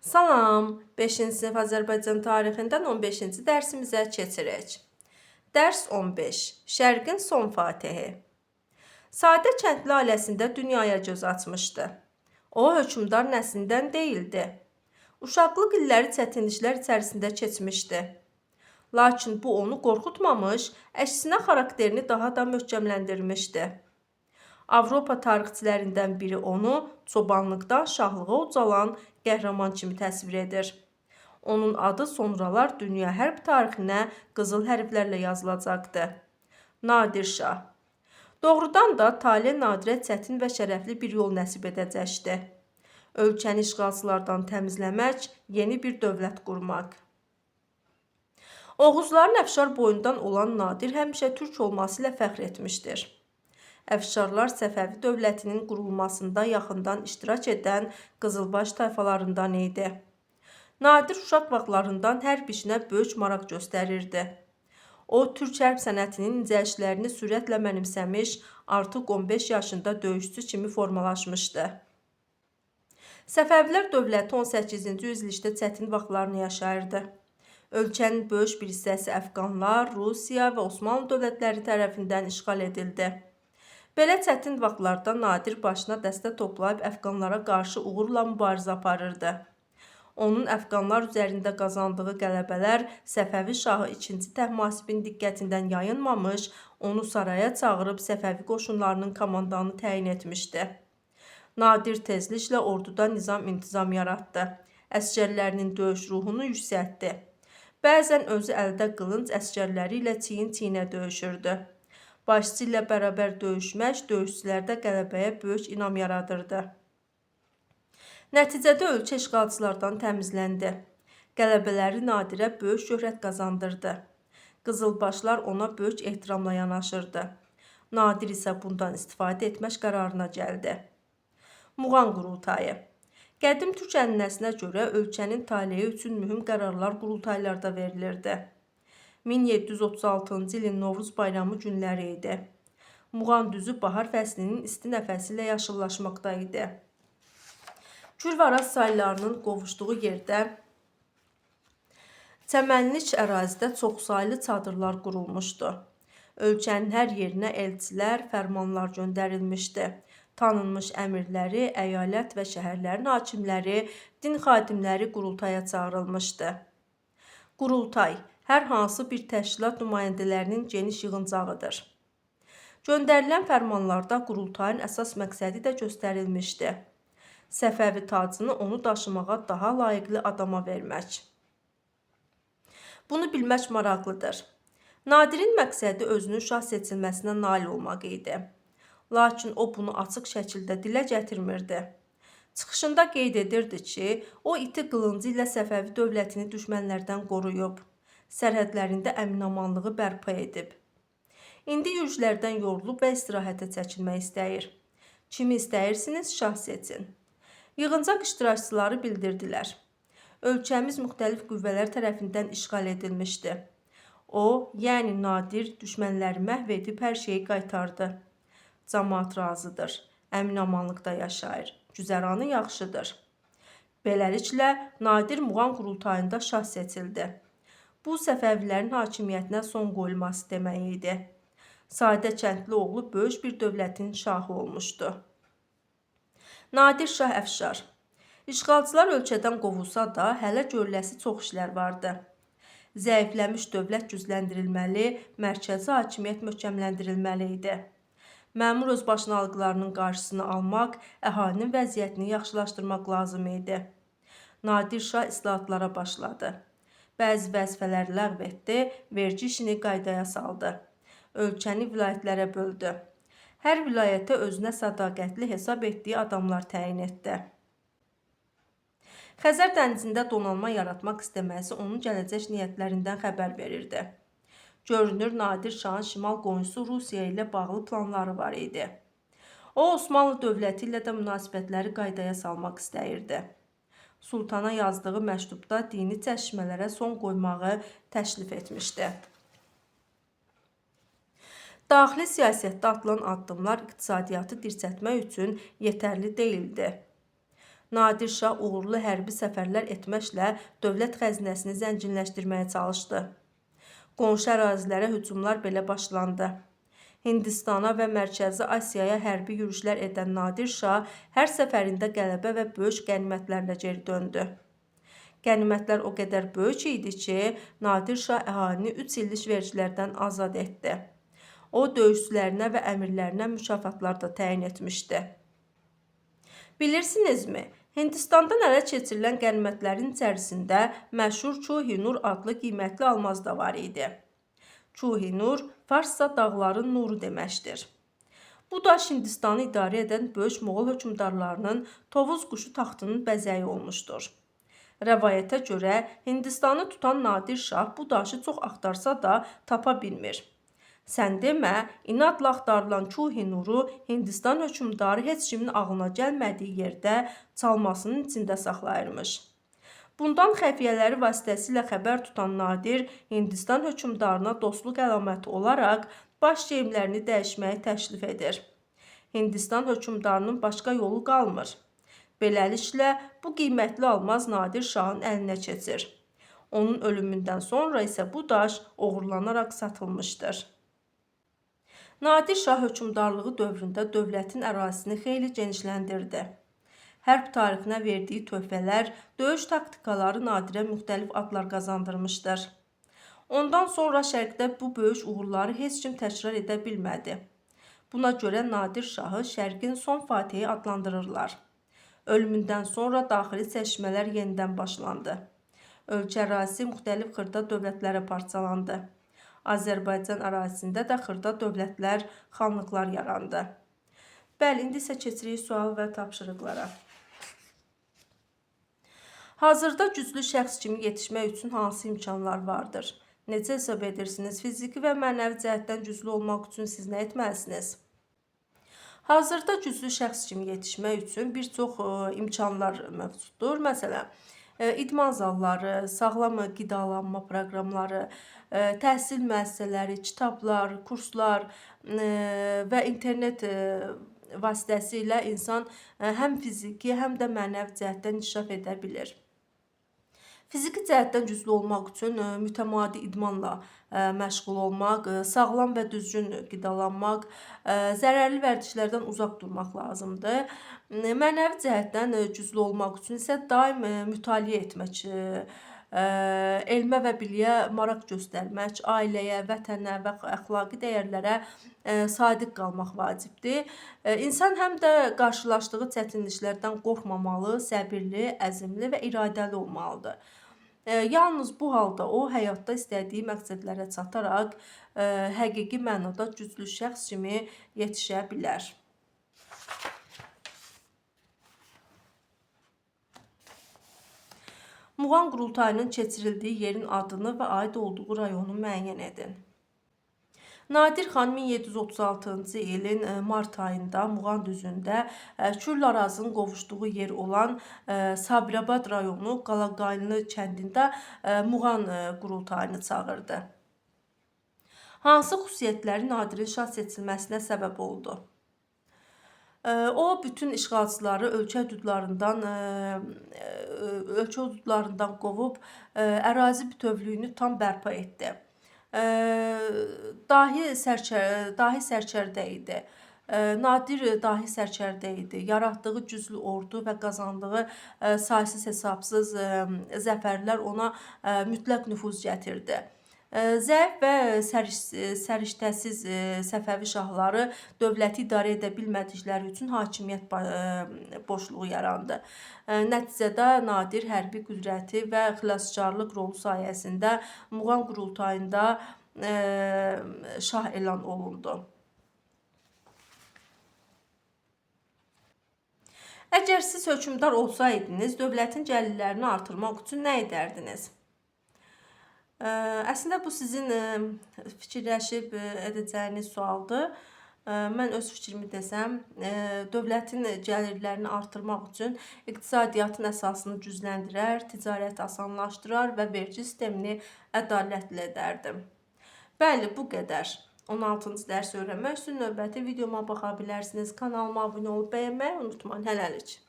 Salam, 5-ci sinif Azərbaycan tarixindən 15-ci dərsimizə keçirik. Dərs 15. Şərqin son fatihi. Sadə kəndli ailəsində dünyaya göz açmışdı. O, hökmdar nəslindən deyildi. Uşaqlıq illəri çətinliklər içərisində keçmişdi. Lakin bu onu qorxutmamış, əksinə xarakterini daha da möhkəmləndirmişdi. Avropa tarixçilərindən biri onu çobanlıqdan şahlığa ucalan qəhrəman kimi təsvir edir. Onun adı sonralar dünya hərb tarixinə qızıl hərflərlə yazılacaqdı. Nadir Şah. Doğrudan da talih Nadirə çətin və şərəfli bir yol nəsib edəcəkdi. Ölkəni işğalçılardan təmizləmək, yeni bir dövlət qurmaq. Oğuzların Əfşar boyundan olan Nadir həmişə türk olması ilə fəxr etmişdir. Əfşarlar Səfəvi dövlətinin qurulmasında yaxından iştirak edən qızılbaş tayfalarından idi. Nadir uşaq vaxtlarından hərb işinə böyük maraq göstərirdi. O, türk hərb sənətinin incəlişlərini sürətlə mənimsəmiş, artıq 15 yaşında döyüşçü kimi formalaşmışdı. Səfəvilər dövləti 18-ci yüzillikdə çətin vaxtlarını yaşayırdı. Ölkənin böyük bir hissəsi Əfqanlar, Rusiya və Osmanlı dövlətləri tərəfindən işğal edildi. Belə çətin vaxtlarda Nadir başına dəstə toplayıb Əfqanlara qarşı uğurla mübarizə aparırdı. Onun Əfqanlar üzərində qazandığı qələbələr Səfəvi şahı 2-ci Təhmasibin diqqətindən yayınmamış, onu saraya çağırıb Səfəvi qoşunlarının komandanı təyin etmişdi. Nadir tezliklə orduda nizam-intizam yaratdı. Əsgərlərinin döyüş ruhunu yüksəltdi. Bəzən özü əldə qılınc əsgərləri ilə çiyin-çiyinə döyüşürdü. Başçı ilə bərabər döyüşmək döyüşçülərdə qələbəyə böyük inam yaradırdı. Nəticədə ölkə işğalçılardan təmizləndi. Qələbələri Nadirə böyük şöhrət qazandırdı. Qızılbaşlar ona böyük ehtiramla yanaşırdı. Nadir isə bundan istifadə etmək qərarına gəldi. Muğan qurultayı. Qədim türk ənənəsinə görə ölkənin taleyi üçün mühüm qərarlar qurultaylarda verilirdi. 1736-cı ilin Novruz bayramı günləri idi. Muğan düzü bahar fəslinin isti nəfəsi ilə yaşıllaşmaqda idi. Gülvaraz saylarının qovuşduğu yerdə çəmənlik ərazidə çoxsaylı çadırlar qurulmuşdu. Ölkənin hər yerinə elçilər, fərmanlar göndərilmişdi. Tanınmış əmirləri, əyalət və şəhərlərin hakimləri, din xadimləri qurultaya çağırılmışdı. Qurultay hər hansı bir təşkilat nümayəndələrinin geniş yığıncağıdır. Göndərilən fərmanlarda qurultayın əsas məqsədi də göstərilmişdi. Səfəvi tacını onu daşımağa daha layiqli adama vermək. Bunu bilmək maraqlıdır. Nadirin məqsədi özünün şah seçilməsinə nail olmaq idi. Lakin o bunu açıq şəkildə dilə gətirmirdi. Çıxışında qeyd edirdi ki, o iti qılıncı ilə Səfəvi dövlətini düşmənlərdən qoruyub, sərhədlərində əmin-amanlığı bərpa edib. İndi yürüşlərdən yorulub və istirahətə çəkilmək istəyir. Kimi istəyirsiniz, şah seçin. Yığıncaq iştirakçıları bildirdilər. Ölkəmiz müxtəlif qüvvələr tərəfindən işğal edilmişdi. O, yəni Nadir, düşmənləri məhv edib hər şeyi qaytardı. Cəmaət razıdır, əmin-amanlıqda yaşayır, güzəranı yaxşıdır. Beləliklə, Nadir Muğan qurultayında şah seçildi. Bu, Səfəvilərin hakimiyyətinə son qoyulması demək idi. Sadə kəndli oğlu böyük bir dövlətin şahı olmuşdu. Nadir Şah Əfşar. İşğalçılar ölkədən qovulsa da, hələ görüləsi çox işlər vardı. Zəifləmiş dövlət gücləndirilməli, mərkəzi hakimiyyət möhkəmləndirilməli idi. Məmur özbaşınalıqlarının qarşısını almaq, əhalinin vəziyyətini yaxşılaşdırmaq lazım idi. Nadir Şah islahatlara başladı. Bəzi vəzifələri ləğv etdi, vergi işini qaydaya saldı. Ölkəni vilayətlərə böldü. Hər vilayətə özünə sədaqətli hesab etdiyi adamlar təyin etdi. Xəzər dənizində donanma yaratmaq istəməsi onun gələcək niyyətlərindən xəbər verirdi. Görünür, Nadir Şahın şimal qonşusu Rusiya ilə bağlı planları var idi. O, Osmanlı dövləti ilə də münasibətləri qaydaya salmaq istəyirdi. Sultana yazdığı məktubda dini çəkişmələrə son qoymağı təklif etmişdi. Daxili siyasətdə atılan addımlar iqtisadiyyatı dirçəltmək üçün yetərli deyildi. Nadir Şah uğurlu hərbi səfərlər etməklə dövlət xəzinəsini zənginləşdirməyə çalışdı. Qonşu ərazilərə hücumlar belə başlandı. Hindistana və Mərkəzi Asiyaya hərbi yürüşlər edən Nadir Şah hər səfərində qələbə və böyük qənimətlərlə geri döndü. Qənimətlər o qədər böyük idi ki, Nadir Şah əhalini 3 illik vergilərdən azad etdi. O, döyüşçülərinə və əmirlərinə mükafatlar da təyin etmişdi. Bilirsinizmi, Hindistandan ələ keçirilən qənimətlərin içərisində məşhur Koh-i-Nur adlı qiymətli almaz da var idi. Koh-i-Nur farsca dağların nuru deməkdir. Bu daş Hindistanı idarə edən böyük Moğol hökmdarlarının Tovuz quşu taxtının bəzəyi olmuşdur. Rəvayətə görə Hindistanı tutan Nadir Şah bu daşı çox axtarsa da tapa bilmir. Sən demə, inadla axtarılan Koh-i-Nuru Hindistan hökmdarı heç kimin ağlına gəlmədiyi yerdə çalmasının içində saxlayırmış. Bundan xəfiyyələri vasitəsilə xəbər tutan Nadir Hindistan hökmdarına dostluq əlaməti olaraq baş geyimlərini dəyişməyi təklif edir. Hindistan hökmdarının başqa yolu qalmır. Beləliklə, bu qiymətli almaz Nadir Şahın əlinə keçir. Onun ölümündən sonra isə bu daş oğurlanaraq satılmışdır. Nadir Şah hökmdarlığı dövründə dövlətin ərazisini xeyli genişləndirdi. Hərb tarixinə verdiyi töhfələr, döyüş taktikaları Nadirə müxtəlif adlar qazandırmışdır. Ondan sonra şərqdə bu böyük uğurları heç kim təkrar edə bilmədi. Buna görə Nadir Şahı şərqin son fatihi adlandırırlar. Ölümündən sonra daxili çəkişmələr yenidən başlandı. Ölkə ərazisi müxtəlif xırda dövlətlərə parçalandı. Azərbaycan ərazisində də xırda dövlətlər, xanlıqlar yarandı. Bəli, indi isə keçirik sual və tapşırıqlara. Hazırda güclü şəxs kimi yetişmək üçün hansı imkanlar vardır? Necə hesab edirsiniz? Fiziki və mənəvi cəhətdən güclü olmaq üçün siz nə etməlisiniz? Hazırda güclü şəxs kimi yetişmək üçün bir çox imkanlar mövcuddur. Məsələn, idman zalları, sağlam qidalanma proqramları, təhsil müəssisələri, kitablar, kurslar və internet vasitəsilə insan həm fiziki, həm də mənəvi cəhətdən inkişaf edə bilir. Fiziki cəhətdən güclü olmaq üçün mütəmadi idmanla məşğul olmaq, sağlam və düzgün qidalanmaq, zərərli vərdişlərdən uzaq durmaq lazımdır. Mənəvi cəhətdən güclü olmaq üçün isə daim mütaliə etmək, elmə və biliyə maraq göstərmək, ailəyə, vətənə və əxlaqi dəyərlərə sadiq qalmaq vacibdir. İnsan həm də qarşılaşdığı çətinliklərdən qorxmamalı, səbirli, əzmli və iradəli olmalıdır. Yalnız bu halda o, həyatda istədiyi məqsədlərə çataraq həqiqi mənada güclü şəxs kimi yetişə bilər. Muğan qurultayının keçirildiyi yerin adını və aid olduğu rayonu müəyyən edin. Nadir xan 1736-cı ilin mart ayında Muğan düzündə Kürl-Arazın qovuşduğu yer olan Sabirabad rayonu Qalaqaynlı kəndində Muğan qurultayını çağırdı. Hansı xüsusiyyətləri Nadirin şah seçilməsinə səbəb oldu? O, bütün işğalçıları ölkə hüdudlarından qovub ərazi bütövlüyünü tam bərpa etdi. Dahi sərkərdə idi. Nadir dahi sərkərdə idi. Yaratdığı güclü ordu və qazandığı saysız hesabsız zəfərlər ona mütləq nüfuz gətirdi. Zəif və səriştəsiz Səfəvi şahları dövləti idarə edə bilmədikləri üçün hakimiyyət boşluğu yarandı. Nəticədə Nadir hərbi qüdrəti və xilaskarlıq rolu sayəsində Muğan qurultayında şah elan olundu. Əgər siz hökmdar olsaydınız, dövlətin gəlirlərini artırmaq üçün nə edərdiniz? Əslində bu sizin fikirləşib edəcəyiniz sualdır. Mən öz fikrimi desəm, dövlətin gəlirlərini artırmaq üçün iqtisadiyyatın əsasını gücləndirər, ticarəti asanlaşdırar və vergi sistemini ədalətli edərdim. Bəli, bu qədər. 16-cı dərs öyrənmək üçün növbəti videoma baxa bilərsiniz. Kanalıma abunə olub bəyənməyi unutmayın. Hələlik.